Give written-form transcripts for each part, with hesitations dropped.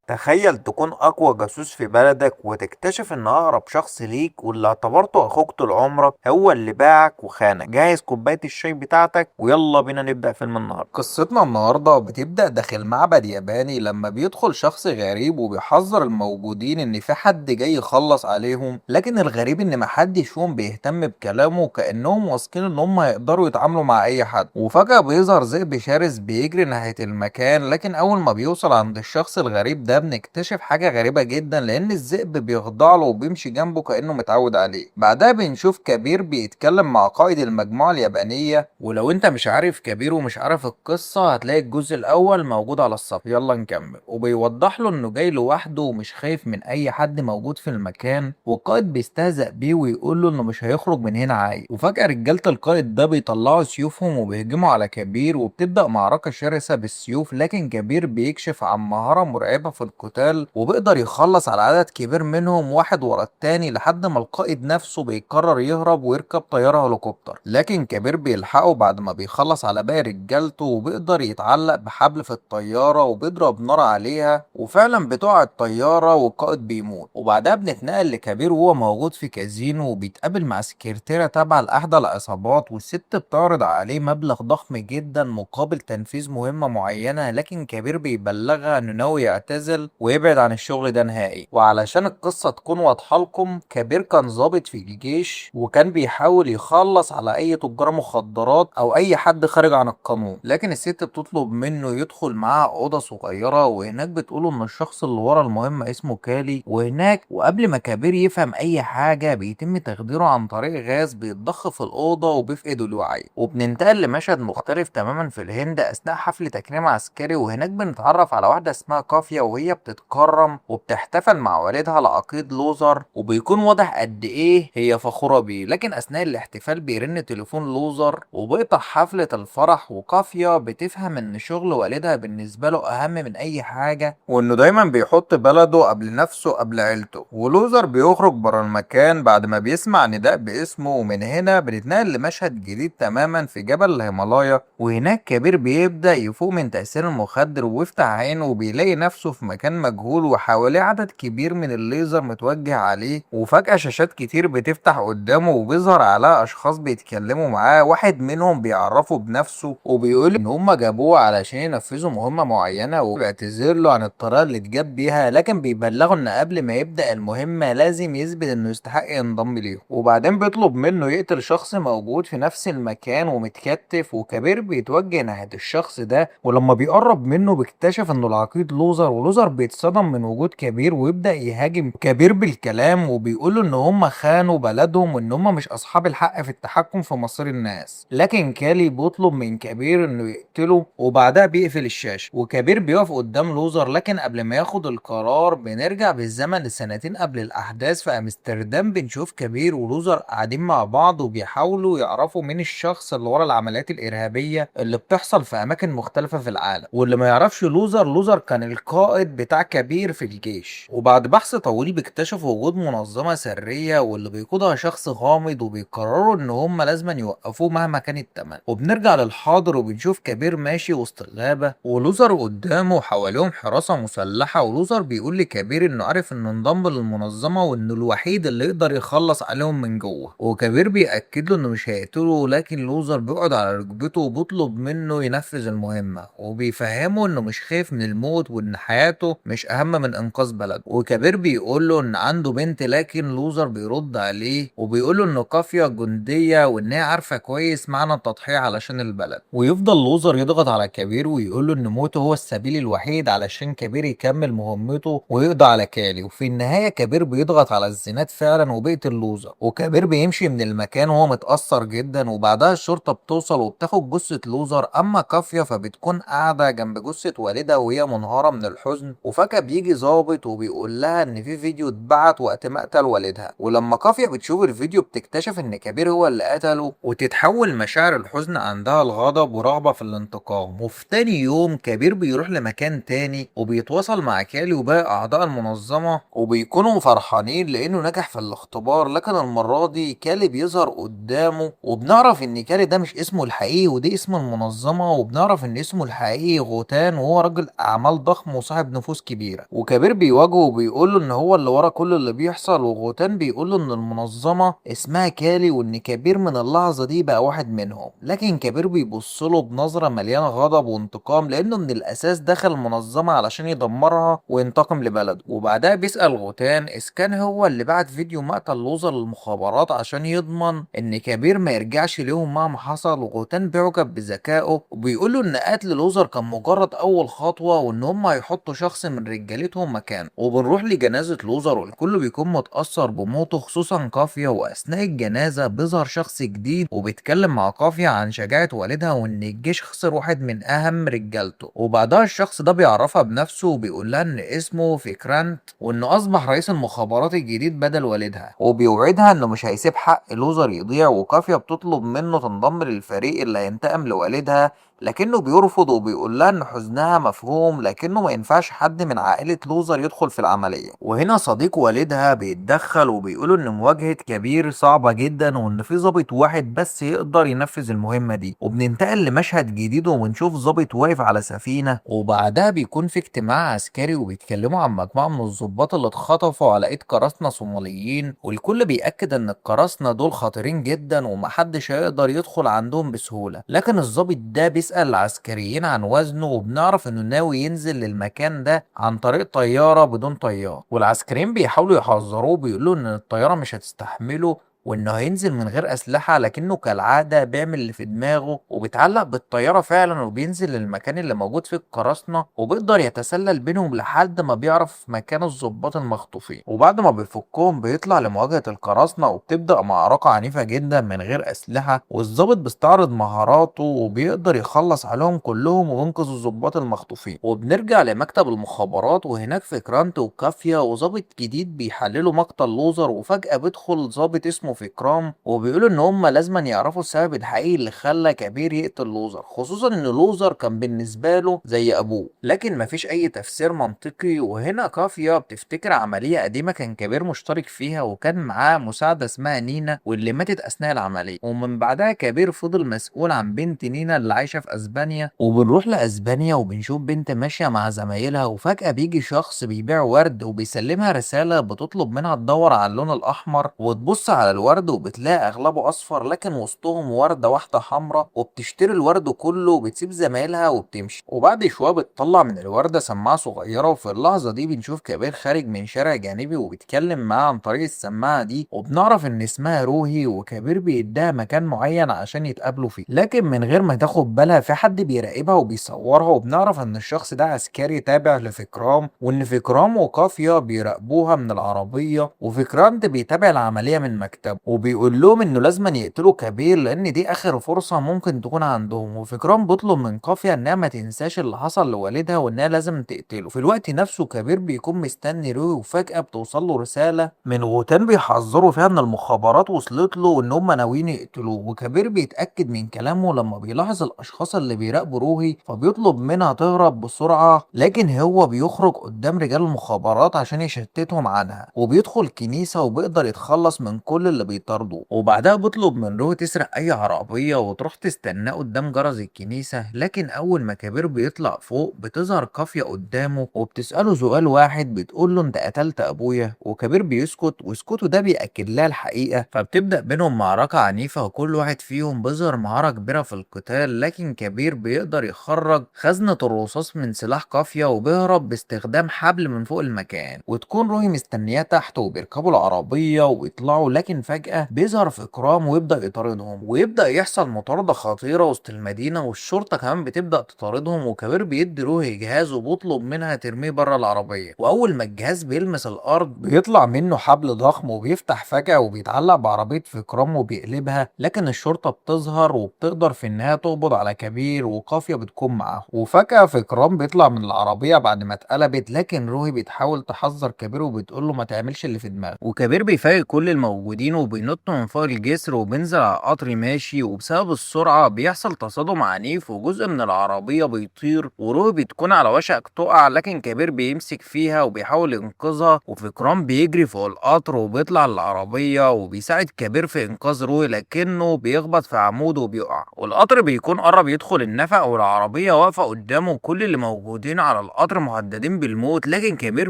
تخيل تكون أقوى جاسوس في بلدك وتكتشف إن أقرب شخص ليك واللي اعتبرته أخوك طول عمرك هو اللي باعك وخانك. جهز كوباية الشاي بتاعتك ويلا بينا نبدأ فيلم النهاردة. قصتنا النهاردة بتبدأ داخل معبد ياباني لما بيدخل شخص غريب وبيحذر الموجودين إن في حد جاي يخلص عليهم، لكن الغريب إن محدش فيهم بيهتم بكلامه كأنهم واثقين إن هم هيقدروا يتعاملوا مع أي حد. وفجأة بيظهر ذئب شرس بيجري ناحية المكان، لكن أول ما بيوصل عند الشخص الغريب ده بنكتشف حاجة غريبة جدا، لأن الذئب بيخضع له وبيمشي جنبه كأنه متعود عليه. بعدها بنشوف كبير بيتكلم مع قائد المجموعة اليابانية، ولو انت مش عارف كبير ومش عارف القصة هتلاقي الجزء الأول موجود على الصفحة. يلا نكمل. وبيوضح له إنه جاي لوحده ومش خايف من أي حد موجود في المكان، والقائد بيستهزأ بيه ويقول له إنه مش هيخرج من هنا عايز. وفجأة رجالة القائد ده بيطلعوا سيوفهم وبيهجموا على كبير، وبتبدأ معركة شرسة بالسيوف، لكن كبير بيكشف عن مهارة مرعبة في القتال وبيقدر يخلص على عدد كبير منهم واحد ورا التاني لحد ما القائد نفسه بيقرر يهرب ويركب طيارة هليكوبتر، لكن كبير بيلحقه بعد ما بيخلص على باقي رجالته وبيقدر يتعلق بحبل في الطيارة وبيضرب نار عليها، وفعلا بتقع الطيارة والقائد بيموت. وبعدها بنتنقل لكبير وهو موجود في كازينو وبيتقابل مع سكرتيرة تابعة لأحدى العصابات، والست بتعرض عليه مبلغ ضخم جدا مقابل تنفيذ مهمة معينة، لكن كبير بيبلغها انه ناوي يعتزل ويبعد عن الشغل ده نهائي. وعلشان القصة تكون واضحة لكم، كبير كان ضابط في الجيش وكان بيحاول يخلص على اي تجار مخدرات او اي حد خارج عن القانون، لكن الست بتطلب منه يدخل معاها اوضة صغيرة، وهناك بتقوله ان الشخص اللي ورا المهمة اسمه كالي. وهناك وقبل ما كبير يفهم اي حاجة بيتم تخديره عن طريق غاز بيتضخ في الاوضة وبيفقد الوعي. وبننتقل لمشهد مختلف تماما في الهند اثناء حفل تكريم عسكري، وهناك بنتعرف على واحدة اسمها كافيا وهي بتتكرم وبتحتفل مع والدها العقيد لوزر، وبيكون واضح قد ايه هي فخورة بيه. لكن اثناء الاحتفال بيرن تليفون لوزر وبيقطع حفلة الفرح، وكافيا بتفهم ان شغل والدها بالنسبة له اهم من اي حاجة، وانه دايما بيحط بلده قبل نفسه قبل عيلته. ولوزر بيخرج بره المكان بعد ما بيسمع نداء باسمه، ومن هنا بنتنقل لمشهد جديد تماما في جبل الهيمالايا، وهناك كبير بيبدأ يفوق من تأثير المخدر ويفتح عينه وبيلاقي نفسه في مكان مجهول وحواليه عدد كبير من الليزر متوجه عليه. وفجأة شاشات كتير بتفتح قدامه وبيظهر عليها أشخاص بيتكلموا معاه، واحد منهم بيعرفه بنفسه وبيقول إن هما جابوه علشان ينفذوا مهمة معينة، وبيعتذر له عن الطريقة اللي اتجاب بيها، لكن بيبلغه إن قبل ما يبدأ المهمة لازم يثبت إنه يستحق ينضم ليهم. وبعدين بيطلب منه يقتل شخص موجود في نفس المكان ومتكتف، وكبير بيتوجه ناحية الشخص ده، ولما بيقرب منه بيكتشف انه العقيد لوزر، ولوزر بيتصدم من وجود كبير ويبدأ يهاجم كبير بالكلام وبيقوله ان هم خانوا بلدهم وان هم مش اصحاب الحق في التحكم في مصير الناس، لكن كالي بيطلب من كبير انه يقتله وبعدها بيقفل الشاشة. وكبير بيقف قدام لوزر، لكن قبل ما ياخد القرار بنرجع بالزمن لسنتين قبل الاحداث في امستردام. بنشوف كبير ولوزر قاعدين مع بعض وبيحاولوا يعرفوا مين الشخص اللي ورا العمليات الإرهابية اللي بتحصل في أماكن مختلفة في العالم. واللي ما يعرفش لوزر كان القائد بتاع كبير في الجيش. وبعد بحث طويل بيكتشفوا وجود منظمة سرية واللي بيقودها شخص غامض، وبيقرروا إن هم لازما يوقفوه مهما كان الثمن. وبنرجع للحاضر وبنشوف كبير ماشي وسط الغابة ولوزر قدامه وحواليهم حراسة مسلحة، ولوزر بيقول لكبير إنه عارف إنه انضم للمنظمة وإنه الوحيد اللي يقدر يخلص عليهم من جوه. وكبير بيأكد له إنه مش هيقتله، لكن لوزر بيقعد على ركبته وبيطلب منه ينفذ المهمة وبيفهمه إنه مش خايف من الموت وإن حياته مش أهم من إنقاذ بلده. وكبير بيقول له إن عنده بنت، لكن لوزر بيرد عليه وبيقول له إنه قافية جندية وإن هي عارفة كويس معنى التضحية علشان البلد. ويفضل لوزر يضغط على كبير ويقول له إن موته هو السبيل الوحيد علشان كبير يكمل مهمته ويقضي على كالي. وفي النهاية كبير بيضغط على الزينات فعلا وبيقتل لوزر، وكبير بيمشي من المكان وهو متأثر جدا. وبعدها الشرطة بتوصل وبتاخد جثة لوزر، أما كافيا فبتكون قاعدة جنب جثة والدها وهي منهارة من الحزن. وفجأة بيجي ظابط وبيقول لها إن في فيديو اتبعت وقت مقتل والدها، ولما كافيا بتشوف الفيديو بتكتشف إن كبير هو اللي قتله، وتتحول مشاعر الحزن عندها لغضب ورغبة في الانتقام. وفي تاني يوم كبير بيروح لمكان تاني وبيتواصل مع كالي وباقي أعضاء المنظمة، وبيكونوا فرحانين لأنه نجح في الاختبار. لكن المرة دي كالي بيظهر قدامه وبنعرف إن كالي ده مش اسمه الحقيقي ودي اسم المنظمة، وبنعرف إن اسمه الحقيقي غوتان، وهو راجل أعمال ضخم وصاحب نفوس كبيرة. وكبير بيواجهه وبيقوله ان هو اللي ورا كل اللي بيحصل، وغوتان بيقوله ان المنظمة اسمها كالي وان كبير من اللحظة دي بقى واحد منهم. لكن كبير بيبصله بنظرة مليانة غضب وانتقام، لانه من الاساس دخل المنظمة علشان يدمرها وينتقم لبلده. وبعدها بيسأل غوتان اذا كان هو اللي بعت فيديو مقتل لوزر للمخابرات عشان يضمن ان كبير ما يرجعش ليهم مهما حصل. وغوتان بيعجب بذكائه وبيقوله ان قتل لوزر كان مجرد اول خطوة، وان هم هيحطوا شخص من رجالتهم مكانه. وبنروح لجنازة لوزر والكل بيكون متأثر بموته خصوصا قافية. واثناء الجنازة بيظهر شخص جديد وبيتكلم مع قافية عن شجاعة والدها وان الجيش خسر واحد من اهم رجالته. وبعدها الشخص ده بيعرفها بنفسه وبيقول لها ان اسمه فيكرانت وانه اصبح رئيس المخابرات الجديد بدل والدها. وبيوعدها انه مش هيسيب حق لوزر يضيع. وقافية بتطلب منه تنضم للفريق اللي هينتقم لوالدها، لكنه بيرفض وبيقول لها ان حزنها مفهوم، لكنه ما ينفعش حد من عائلة لوزر يدخل في العملية. وهنا صديق والدها بيتدخل وبيقول ان مواجهة كبير صعبة جدا وان في ضابط واحد بس يقدر ينفذ المهمة دي. وبننتقل لمشهد جديد وبنشوف ضابط واقف على سفينة، وبعدها بيكون في اجتماع عسكري وبيتكلموا عن مجموعة من الضباط اللي اتخطفوا على ايد قراصنة صوماليين. والكل بيأكد ان القراصنة دول خطيرين جدا ومحدش هيقدر يدخل عندهم بسهولة. لكن الضابط ده بيسأل العسكريين عن وزنه وبنعرف انه ناوي ينزل للمكان ده عن طريق طيارة بدون طيار. والعسكريين بيحاولوا يحذروه بيقولوا ان الطيارة مش هتستحمله وانه هينزل من غير اسلحة، لكنه كالعادة بيعمل اللي في دماغه وبيتعلق بالطيارة فعلا وبينزل للمكان اللي موجود فيه القراصنة وبيقدر يتسلل بينهم لحد ما بيعرف مكان الضباط المخطوفين. وبعد ما بيفكهم بيطلع لمواجهة القراصنة وبتبدأ معركة عنيفة جدا من غير اسلحة. والضابط بيستعرض مهاراته وبيقدر يخلص عليهم كلهم وينقذ الضباط المخطوفين. وبنرجع لمكتب المخابرات وهناك فكرانت وكافيا وضابط جديد بيحللوا مقتل لوزر. وفجأة بيدخل ضابط اسمه في كرام وبيقولوا ان هم لازما يعرفوا السبب الحقيقي اللي خلى كبير يقتل لوزر، خصوصا ان لوزر كان بالنسبه له زي ابوه، لكن مفيش اي تفسير منطقي. وهنا كافيا بتفتكر عمليه قديمه كان كبير مشترك فيها وكان معاه مساعده اسمها نينا واللي ماتت اثناء العمليه. ومن بعدها كبير فضل مسؤول عن بنت نينا اللي عايشه في اسبانيا. وبنروح لاسبانيا وبنشوف بنت ماشيه مع زمايلها وفجاه بيجي شخص بيبيع ورد وبيسلمها رساله بتطلب منها تدور على اللون الاحمر وتبص على الورد وبتلاقي اغلبه اصفر لكن وسطهم ورده واحده حمراء. وبتشتري الورد كله وبتسيب زمايلها وبتمشي. وبعد شويه بتطلع من الورده سماعه صغيره. وفي اللحظه دي بنشوف كبير خارج من شارع جانبي وبيتكلم معاه عن طريق السماعه دي وبنعرف ان اسمها روهي. وكبير بيديها مكان معين عشان يتقابلوا فيه، لكن من غير ما تاخد بالها في حد بيراقبها وبيصورها. وبنعرف ان الشخص ده عسكري تابع لفكرام وان فكرام وقافيه بيراقبوها من العربيه. وفكرام ده بيتابع العمليه من مكتبه وبيقول لهم انه لازم يقتلوا كبير لان دي اخر فرصة ممكن تكون عندهم. وفكران بيطلب من قافية انها ما تنساش اللي حصل لوالدها وانها لازم تقتله. في الوقت نفسه كبير بيكون مستني روي وفجأة بتوصل له رسالة من غوتان بيحذروا فيها ان المخابرات وصلت له وان هم ناويين يقتلوه. وكبير بيتأكد من كلامه لما بيلاحظ الاشخاص اللي بيراقبوا روحي فبيطلب منها تهرب بسرعة، لكن هو بيخرج قدام رجال المخابرات عشان يشتتهم عنها. وبيدخل كنيسة وبيقدر يتخلص من كل اللي بيطاردوه. وبعدها بيطلب من روي تسرق اي عربية وتروح تستناه قدام جرس الكنيسة. لكن اول ما كبير بيطلع فوق بتظهر قافية قدامه وبتسأله سؤال واحد، بتقول له انت قتلت ابويا؟ وكبير بيسكت وسكوته ده بيأكد لها الحقيقة. فبتبدأ بينهم معركة عنيفة وكل واحد فيهم بيظهر مهارة كبيرة في القتال. لكن كبير بيقدر يخرج خزنة الرصاص من سلاح قافية وبيهرب باستخدام حبل من فوق المكان. وتكون روي مستنياه تحت وبيركبوا العربية وبيطلعوا. لكن فجأة بيظهر في إكرام ويبدأ يطاردهم ويبدأ يحصل مطاردة خطيرة وسط المدينة والشرطة كمان بتبدأ تطاردهم. وكبير بيدي روحي جهاز وبيطلب منها ترميه بره العربية. وأول ما الجهاز بيلمس الأرض بيطلع منه حبل ضخم وبيفتح فجأة وبيتعلق بعربية في إكرام وبيقلبها. لكن الشرطة بتظهر وبتقدر في النهاية تقبض على كبير وقافية بتكون معاه. وفجأة في إكرام بيطلع من العربية بعد ما اتقلبت، لكن روحي بتحاول تحذر كبير وبتقول له ما تعملش اللي في دماغك. وكبير بيفاجئ كل الموجودين موجودين وبينطوا من فوق الجسر وبينزل على القطر ماشي، وبسبب السرعة بيحصل تصادم عنيف وجزء من العربية بيطير وروحي بتكون على وشك تقع، لكن كبير بيمسك فيها وبيحاول ينقذها، وفكران بيجري فوق القطر وبيطلع العربية وبيساعد كبير في إنقاذ روحي، لكنه بيخبط في عمود وبيقع، والقطر بيكون قرب يدخل النفق والعربية واقفة قدامه، كل اللي موجودين على القطر مهددين بالموت، لكن كبير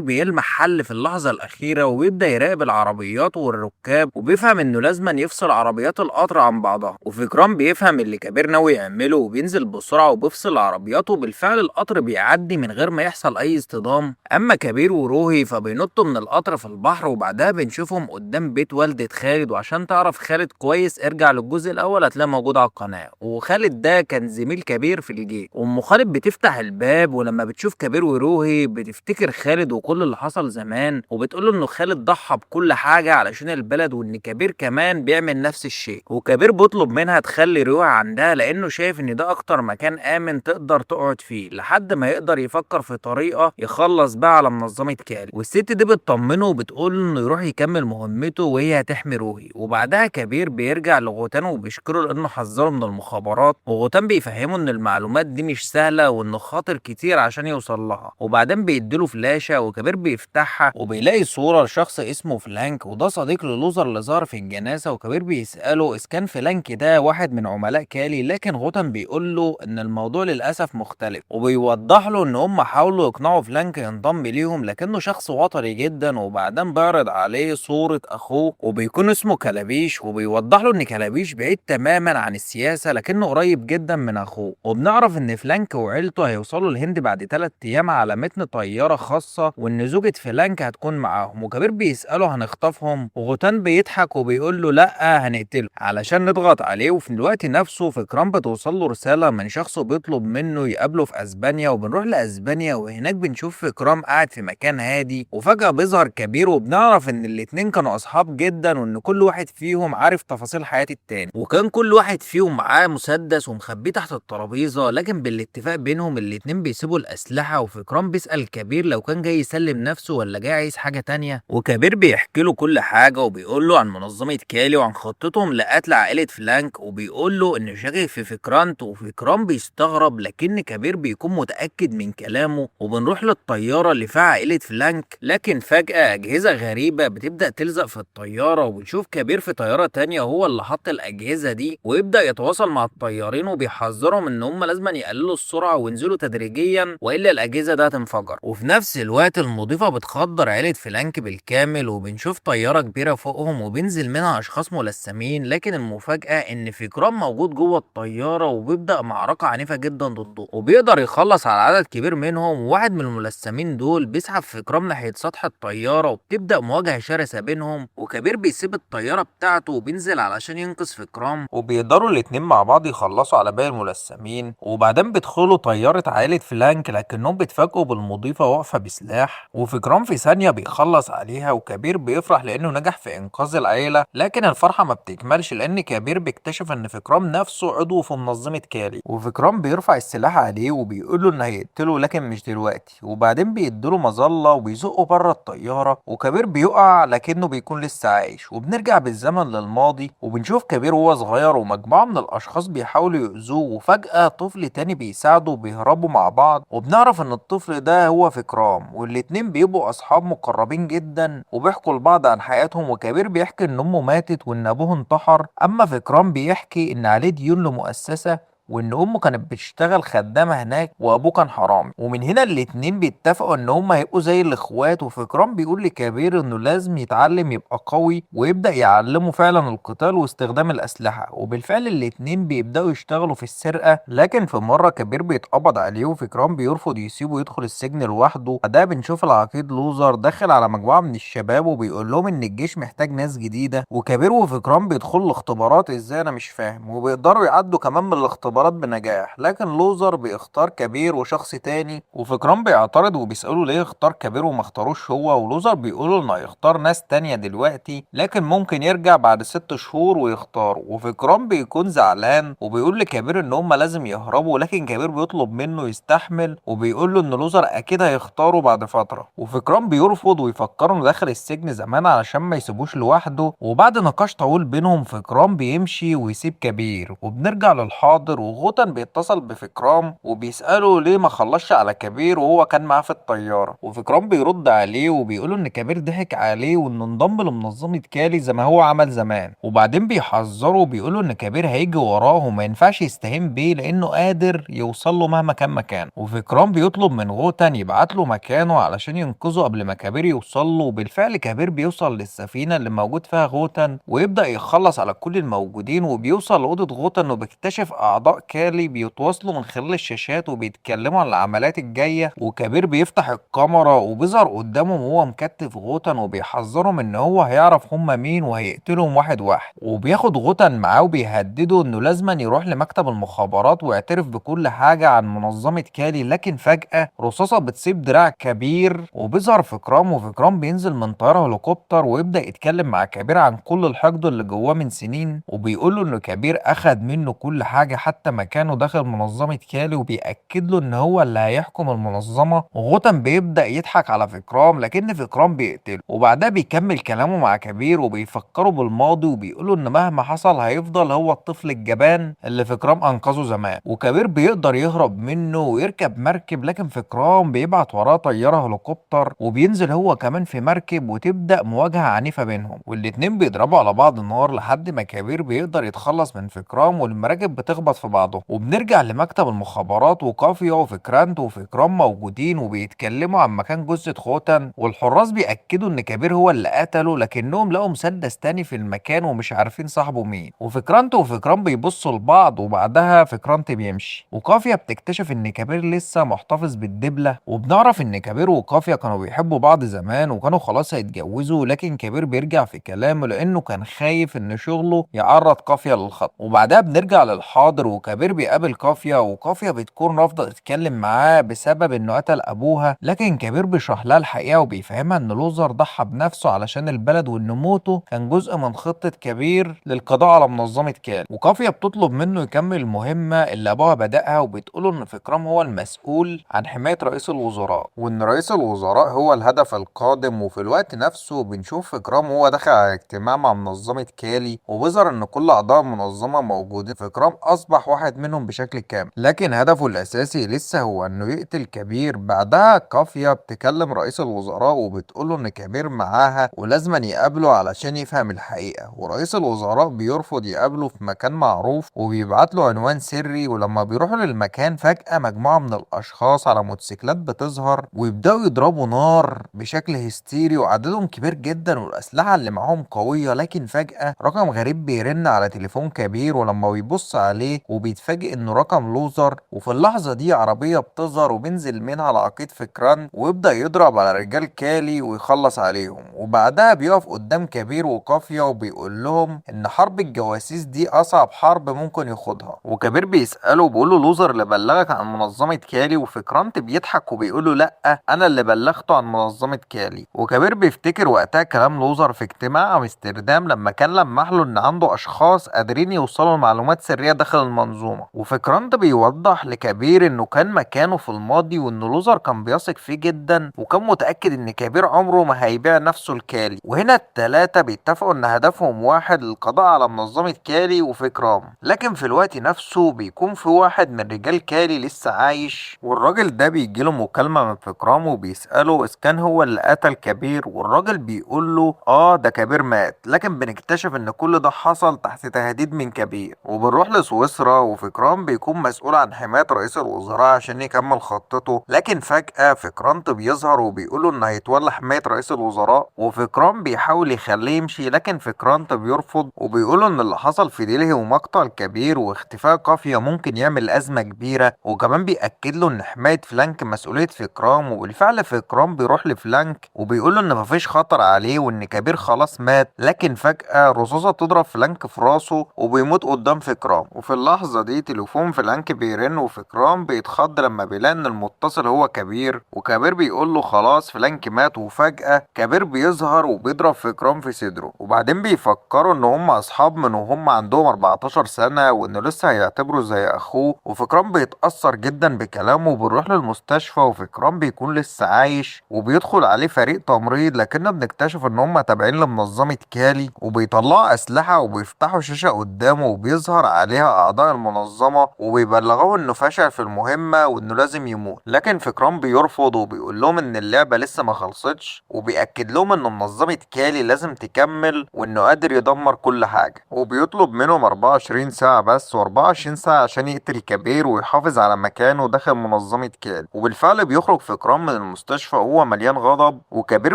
بيلمح حل في اللحظة الأخيرة وبيبدأ يراقب العربيات والركاب وبيفهم إنه لازما يفصل عربيات القطر عن بعضها، وفكران بيفهم اللي كبير ناوي يعمله وبينزل بسرعة وبيفصل عربياته، وبالفعل القطر بيعدي من غير ما يحصل أي اصطدام. أما كبير وروحي فبينطوا من القطر في البحر، وبعدها بنشوفهم قدام بيت والدة خالد، وعشان تعرف خالد كويس ارجع للجزء الأول هتلاقيه موجود على القناة، وخالد ده كان زميل كبير في الجيش، وأم خالد بتفتح الباب ولما بتشوف كبير وروحي بتفتكر خالد وكل اللي حصل زمان، وبتقوله إنه خالد ضحى بكل حاجة علشان البلد، وإن كبير كمان بيعمل نفس الشيء، وكبير بيطلب منها تخلي روحي عندها لأنه شايف إن ده أكتر مكان آمن تقدر تقعد فيه لحد ما يقدر يفكر في طريقة يخلص بقى على منظمة كالي، والست دي بتطمنه وبتقول إنه يروح يكمل مهمته وهي هتحمي روحي، وبعدها كبير بيرجع لغوتان وبيشكره لأنه حذره من المخابرات، وغوتان بيفهمه إن المعلومات دي مش سهلة وإنه خاطر كتير عشان يوصل لها، وبعدين بيديله فلاشة وكبير بيفتحها وبيلاقي صورة لشخص اسمه فلانك، وده صديق للوزر اللي ظهر في الجنازة، وكبير بيسأله إذا كان فلانك ده واحد من عملاء كالي، لكن غوتان بيقول له إن الموضوع للأسف مختلف، وبيوضح له إن هم حاولوا يقنعوا فلانك ينضم ليهم لكنه شخص وطني جدا، وبعدين بيعرض عليه صورة أخوه وبيكون اسمه كلابيش، وبيوضح له إن كلابيش بعيد تماما عن السياسة لكنه قريب جدا من أخوه، وبنعرف إن فلانك وعيلته هيوصلوا الهند بعد 3 أيام على متن طيارة خاصة، وإن زوجة فلانك هتكون معاهم، وكبير بيسأله هنخطفهم، وغوتان بيضحك وبيقول له لأ هنقتله علشان نضغط عليه، وفي الوقت نفسه فكران بتوصل له رسالة من شخص بيطلب منه يقابله في أسبانيا، وبنروح لأسبانيا وهناك بنشوف فكران قاعد في مكان هادي، وفجأة بيظهر كبير وبنعرف إن الاتنين كانوا أصحاب جدا وإن كل واحد فيهم عارف تفاصيل حياة التاني، وكان كل واحد فيهم معاه مسدس ومخبيه تحت الترابيزة، لكن بالاتفاق بينهم الاتنين بيسيبوا الأسلحة، وفكران بيسأل كبير لو كان جاي يسلم نفسه ولا جاي عايز حاجة تانية، وكبير بيحكي له كل حاجة وبيقول له عن منظمة كالي وعن خطتهم لقتل عائلة فلانك، وبيقول له إنه شاكك في فكرانت، وفكران بيستغرب لكن كبير بيكون متأكد من كلامه، وبنروح للطيارة اللي فيها عائلة فلانك، لكن فجأة أجهزة غريبة بتبدأ تلزق في الطيارة، وبنشوف كبير في طيارة تانية هو اللي حط الأجهزة دي، ويبدأ يتواصل مع الطيارين وبيحذرهم إن هم لازم يقللوا السرعة وينزلوا تدريجيا وإلا الأجهزة ده هتنفجر، وفي نفس الوقت المضيفة بتخدر عائلة فلانك بالكامل، وبنشوف طيارة كبيرة فوقهم وبينزل منها أشخاص ملثمين، لكن المفاجأة إن فكران موجود جوه الطيارة وبيبدأ معركة عنيفة جدا ضده، وبيقدر يخلص على عدد كبير منهم، وواحد من الملثمين دول بيسحب فكران ناحية سطح الطيارة وبتبدأ مواجهة شرسة بينهم، وكبير بيسيب الطيارة بتاعته وبينزل علشان ينقذ فكران، وبيقدروا الاتنين مع بعض يخلصوا على باقي الملثمين، وبعدين بيدخلوا طيارة عائلة فلانك لكنهم بيتفاجئوا بالمضيفة واقفة بسلاح، وفكران في ثانية بيخلص عليها، وكبير بيفرح لأنه نجح في إنقاذ العيلة، لكن الفرحة ما بتكملش لأن كبير بيكتشف إن فكران نفسه عضو في منظمة كالي، وفكران بيرفع السلاح عليه وبيقول له إنه هيقتله لكن مش دلوقتي، وبعدين بيديله مظلة وبيزقه بره الطيارة، وكبير بيقع لكنه بيكون لسه عايش، وبنرجع بالزمن للماضي وبنشوف كبير وهو صغير ومجموعة من الأشخاص بيحاولوا يؤذوه، وفجأة طفل تاني بيساعده وبيهربوا مع بعض، وبنعرف إن الطفل ده هو فكران، والاتنين بيبقوا أصحاب مقربين جدا وبيحكوا لبعض عن حياتهم، وكبير بيحكي إن أمه ماتت وإن أبوه انتحر، أما فكران بيحكي إن عليه ديون لمؤسسة وان امه كانت بتشتغل خدامه هناك وابوه كان حرامي، ومن هنا الاتنين بيتفقوا ان هما هيبقوا زي الاخوات، وفكران بيقول لكبير انه لازم يتعلم يبقى قوي ويبدا يعلمه فعلا القتال واستخدام الاسلحه، وبالفعل الاتنين بيبداوا يشتغلوا في السرقه، لكن في مره كبير بيتقبض عليه وفكران بيرفض يسيبه يدخل السجن لوحده، بعدها بنشوف العقيد لوزر داخل على مجموعه من الشباب وبيقول لهم ان الجيش محتاج ناس جديده، وكبير وفكران بيدخلوا الاختبارات ازاي انا مش فاهم، وبيقدروا يعدوا كمان من الاختبارات الاختبارات بنجاح، لكن لوزر بيختار كبير وشخص تاني، وفكران بيعترض وبيسأله ليه اختار كبير وما اختاروش هو، ولوزر بيقوله انه هيختار ناس تانية دلوقتي لكن ممكن يرجع بعد 6 شهور ويختار. وفكران بيكون زعلان وبيقول لكبير ان هما لازم يهربوا، لكن كبير بيطلب منه يستحمل وبيقول له ان لوزر اكيد هيختاره بعد فترة. وفكران بيرفض ويفكر انه دخل السجن زمان علشان ما يسيبوش لوحده. وبعد نقاش طويل بينهم فكران بيمشي ويسيب كبير، وبنرجع للحاضر وغوتن بيتصل بفكران وبيسأله ليه ما خلصش على كبير وهو كان معاه في الطيارة. وفكران بيرد عليه وبيقوله ان كبير ضحك عليه وانه انضم لمنظمة كالي زي ما هو عمل زمان، وبعدين بيحذره وبيقوله ان كبير هيجي وراه وما ينفعش يستهين بيه لانه قادر يوصل له مهما كان مكانه. وفكران بيطلب من غوتن يبعت له مكانه علشان ينقذه قبل ما كبير يوصل له. وبالفعل كبير بيوصل للسفينة اللي موجود فيها غوتن ويبدأ يخلص على كل الموجودين، وبيوصل لأوضة غوتن وبيكتشف أعضاء كالي بيتواصلوا من خلال الشاشات وبيتكلموا عن العمليات الجاية. وكبير بيفتح الكاميرا وبيظهر قدامهم وهو مكتف غوتن وبيحذرهم ان هو هيعرف هما مين وهيقتلهم واحد واحد. وبياخد غوتن معاه وبيهدده انه لازما يروح لمكتب المخابرات ويعترف بكل حاجة عن منظمة كالي. لكن فجأة رصاصة بتصيب دراع كبير وبيظهر فكرام، وفكرام بينزل من طيارة هليكوبتر ويبدأ يتكلم مع كبير عن كل الحقد اللي جواه من سنين، وبيقول له انه كبير اخد منه كل حاجة حتى مكانه داخل منظمة كالي، وبيأكد له ان هو اللي هيحكم المنظمة. وغوتن بيبدأ يضحك على فكرام لكن فكرام بيقتله، وبعدها بيكمل كلامه مع كبير وبيفكره بالماضي وبيقوله ان مهما حصل هيفضل هو الطفل الجبان اللي فكرام انقذه زمان. وكبير بيقدر يهرب منه ويركب مركب، لكن فكرام بيبعت وراه طيارة هليكوبتر وبينزل هو كمان في مركب وتبدأ مواجهة عنيفة بينهم، والاتنين بيضربوا على بعض النار لحد ما كبير بيقدر يتخلص من فكرام والمراكب بتخبط في بعضه. وبنرجع لمكتب المخابرات وكافيا وفكرانت وفكرام موجودين وبيتكلموا عن مكان جثة خوتن، والحراس بيأكدوا ان كبير هو اللي قتله لكنهم لقوا مسدس تاني في المكان ومش عارفين صاحبه مين. وفكرانت وفكرام بيبصوا لبعض وبعدها فكرانت بيمشي، وكافيا بتكتشف ان كبير لسه محتفظ بالدبلة. وبنعرف ان كبير وكافيا كانوا بيحبوا بعض زمان وكانوا خلاص هيتجوزوا، لكن كبير بيرجع في كلامه لانه كان خايف ان شغله يعرض كافيا للخطر. وبعدها بنرجع للحاضر وكبير بيقابل كافيا، وكافيا بتكون رافضة تتكلم معاه بسبب انه قتل ابوها، لكن كبير بيشرح لها الحقيقة وبيفهمها ان لوزر ضحى بنفسه علشان البلد وان موته كان جزء من خطة كبير للقضاء على منظمة كال. وكافيا بتطلب منه يكمل المهمة اللي ابوها بدأها وبتقوله ان فكرام هو المسؤول عن حماية رئيس الوزراء وان رئيس الوزراء هو الهدف القادم. وفي الوقت نفسه بنشوف فكرام وهو داخل على اجتماع مع منظمة كالي وبيظهر ان كل اعضاء المنظمة موجودين. فكرام اصبح واحد منهم بشكل كامل، لكن هدفه الاساسي لسه هو انه يقتل كبير. بعدها كافيا بتكلم رئيس الوزراء وبتقوله ان كبير معاها ولازم يقابله علشان يفهم الحقيقة، ورئيس الوزراء بيرفض يقابله في مكان معروف وبيبعت له عنوان سري. ولما بيروحوا للمكان فجأة مجموعة من الاشخاص على موتوسيكلات بتظهر ويبدأوا يضربوا نار بشكل هستيري وعددهم كبير جدا والاسلحة اللي معاهم قوية. لكن فجأة رقم غريب بيرن على تليفون كبير ولما بيبص عليه وبيتفاجئ انه رقم لوزر، وفي اللحظة دي عربية بتظهر وبينزل منها على عقيد فكران ويبدأ يضرب على رجال كالي ويخلص عليهم. وبعدها بيقف قدام كبير وكافيا وبيقول لهم ان حرب الجواسيس دي اصعب حرب ممكن يخوضها. وكبير بيسأله وبيقول له لوزر اللي بلغك عن منظمة كالي، وفكرانت بيضحك وبيقول له لا انا اللي بلغته عن منظمة كالي. وكبير بيفتكر وقتها كلام لوزر في اجتماع امستردام لما كان لمح له ان عنده اشخاص قادرين يوصلوا لمعلومات سرية داخل المنظومة. وفكرانت بيوضح لكبير انه كان مكانه في الماضي وان لوزر كان بيثق فيه جدا وكان متأكد ان كبير عمره ما هيبيع نفسه لكالي. وهنا التلاتة بيتفقوا ان هدفهم واحد، القضاء على منظمة كالي وفكرام. لكن في الوقت نفسه بيكون في واحد من رجال كالي لسه عايش، والراجل ده بيجيله مكالمة من فكرام وبيسأله اذا كان هو اللي قتل كبير، والراجل بيقول له ده كبير مات. لكن بنكتشف ان كل ده حصل تحت تهديد من كبير. وبنروح لسويسرا وفكرام بيكون مسؤول عن حماية رئيس الوزراء عشان يكمل خطته. لكن فجأة فكرانت بيظهر وبيقوله انه هيتولى حماية رئيس الوزراء، وفكرام بيحاول يخليه يمشي لكن فكرانت بيرفض وبيقوله ان اللي حصل في ديلهي ومقتل كبير واختفاء كافيا ممكن يعمل ازمة كبيرة. وكمان بيأكد له ان حماية فلانك مسؤولية فكرام. وبالفعل فكرام بيروح لفلانك وبيقوله ان مفيش خطر عليه وان كبير خلاص مات. لكن فجأة رصاصة بتضرب فلانك في راسه وبيموت قدام فكرام. وفي اللحظة اللحظة دي تليفون فلانك بيرن وفكران بيتخض لما بيلاقي ان المتصل هو كبير، وكبير بيقول له خلاص فلانك مات. وفجأة كبير بيظهر وبيضرب فكران في صدره، وبعدين بيفكروا ان هم اصحاب من وهم عندهم 14 سنة وانه لسه هيعتبره زي اخوه. وفكران بيتأثر جدا بكلامه وبيروح للمستشفى، وفكران بيكون لسه عايش وبيدخل عليه فريق تمريض، لكننا بنكتشف ان هم تابعين لمنظمة كالي وبيطلعوا اسلحة وبيفتحوا شاشة قدامه وبيظهر عليها اعضاء المنظمة وبيبلغوه انه فشل في المهمة وانه لازم يموت. لكن فكران بيرفض وبيقول لهم ان اللعبة لسه ما خلصتش، وبيأكد لهم ان منظمة كالي لازم تكمل وانه قادر يدمر كل حاجة، وبيطلب منهم 24 ساعة بس، و24 ساعة عشان يقتل كبير ويحافظ على مكانه داخل منظمة كالي. وبالفعل بيخرج فكران من المستشفى وهو مليان غضب، وكبير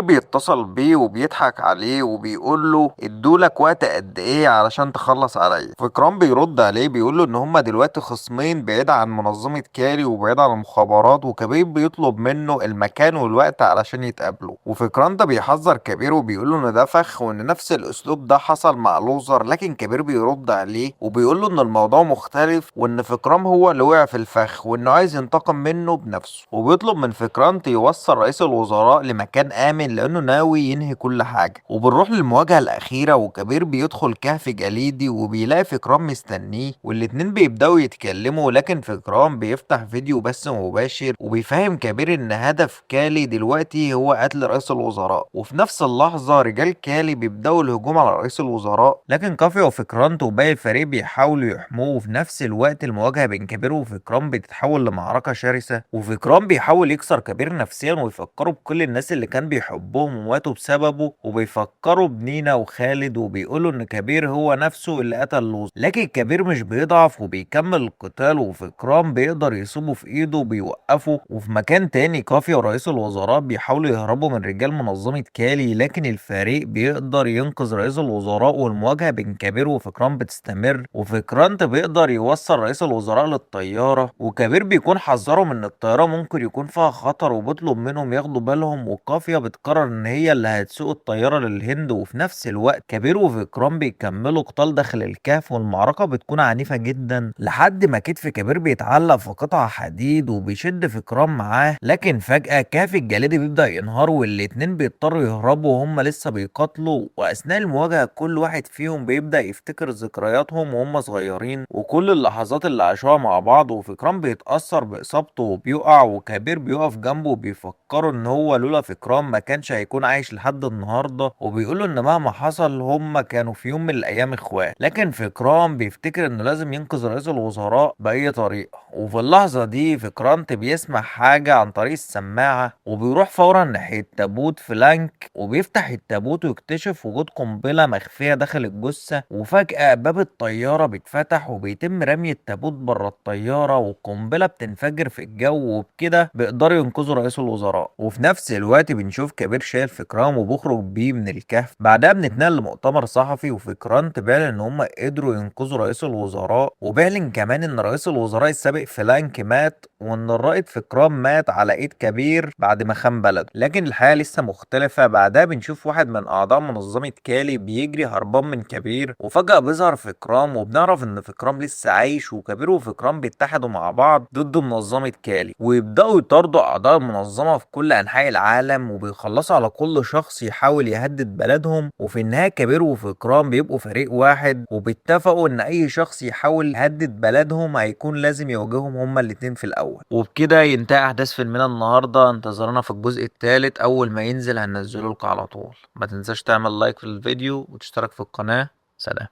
بيتصل بيه وبيضحك عليه وبيقول له ادولك وقت قد ايه علشان تخلص عليا. فكران بيرد عليه بيقول له ان هما دلوقتي خصمين بعيد عن منظمة كالي وبعيد عن المخابرات، وكبير بيطلب منه المكان والوقت علشان يتقابلوا. وفكران ده بيحذر كبير وبيقول له ان ده فخ وان نفس الاسلوب ده حصل مع لوزر، لكن كبير بيرد عليه وبيقول له ان الموضوع مختلف وان فكران هو اللي وقع في الفخ وانه عايز ينتقم منه بنفسه. وبيطلب من فكران يوصل رئيس الوزراء لمكان امن لانه ناوي ينهي كل حاجة. وبنروح للمواجهة الاخيرة، وكبير بيدخل كهف جليدي وبيلاقي فكران مستنيه، والاتنين بيبدأوا يتكلموا، لكن فكران بيفتح فيديو بث مباشر وبيفهم كبير ان هدف كالي دلوقتي هو قتل رئيس الوزراء. وفي نفس اللحظة رجال كالي بيبدأوا الهجوم على رئيس الوزراء، لكن كافيا وفكرانت وباقي الفريق بيحاولوا يحموه. وفي نفس الوقت المواجهة بين كبير وفكران بتتحول لمعركة شرسة، وفكران بيحاول يكسر كبير نفسيا ويفكروا بكل الناس اللي كان بيحبهم وماتوا بسببه، وبيفكروا بنينا وخالد وبيقولوا ان كبير هو نفسه اللي قتل لوز. لكن كبير مش بيضعف وبيكمل القتال، وفكران بيقدر يصيبه في ايده وبيوقفه. وفي مكان تاني كافيا ورئيس الوزراء بيحاولوا يهربوا من رجال منظمة كالي، لكن الفريق بيقدر ينقذ رئيس الوزراء، والمواجهة بين كبير وفكران بتستمر. وفكرانت بيقدر يوصل رئيس الوزراء للطيارة، وكبير بيكون حذرهم ان الطيارة ممكن يكون فيها خطر وبيطلب منهم ياخدوا بالهم. وكافيا بتقرر ان هي اللي هتسوق الطيارة للهند. وفي نفس الوقت كبير وفكران بيكملوا قتال داخل الكهف، والمعركة بتكون عنيفة جدا لحد ما كتف كبير بيتعلق في قطع حديد وبيشد فكران معاه. لكن فجأة كهف الجليدي بيبدأ ينهار والاتنين بيضطروا يهربوا وهم لسه بيقاتلوا. واثناء المواجهة كل واحد فيهم بيبدأ يفتكر ذكرياتهم وهم صغيرين وكل اللحظات اللي عاشوها مع بعض. وفكران بيتأثر بإصابته وبيقع، وكبير بيقف جنبه وبيفكروا ان هو لولا فكران ما كانش هيكون عايش لحد النهارده، وبيقولوا ان مهما حصل هم كانوا في يوم من الايام اخوات. لكن فكران بيفتكر انه لازم ينقذ رئيس الوزراء باي طريقه. وفي اللحظه دي فكرانت بيسمع حاجه عن طريق السماعه وبيروح فورا ناحيه تابوت فلانك، وبيفتح التابوت ويكتشف وجود قنبله مخفيه داخل الجثه. وفجاه باب الطياره بيتفتح وبيتم رمي التابوت بره الطياره، والقنبله بتنفجر في الجو، وبكده بيقدروا ينقذوا رئيس الوزراء. وفي نفس الوقت بنشوف كبير شايل فكران وبيخرج بيه من الكهف. بعدها بنتنقل لمؤتمر صحفي، وفكران تبان ان هم قدروا ينقذوا رئيس الوزراء، وبيعلن كمان ان رئيس الوزراء السابق فلانك مات، وان الرائد فكران مات على ايد كبير بعد ما خان بلده. لكن الحياة لسه مختلفة. بعدها بنشوف واحد من اعضاء منظمة كالي بيجري هربان من كبير، وفجأة بيظهر فكران وبنعرف ان فكران لسه عايش، وكبير وفكران بيتحدوا مع بعض ضد منظمة كالي ويبدأوا يطاردوا اعضاء المنظمة في كل انحاء العالم، وبيخلصوا على كل شخص يحاول يهدد بلدهم. وفي النهاية كبير وفكران بيبقوا فريق واحد وبيتفقوا ان اي شخص يحاول يهدد بلدهم هيكون لازم يواجههم هما الاتنين في الاول. وبكده ينتهي احداث فيلمنا النهارده. انتظرونا في الجزء الثالث، اول ما ينزل هننزله لكم على طول. ما تنساش تعمل لايك في الفيديو وتشترك في القناة. سلام.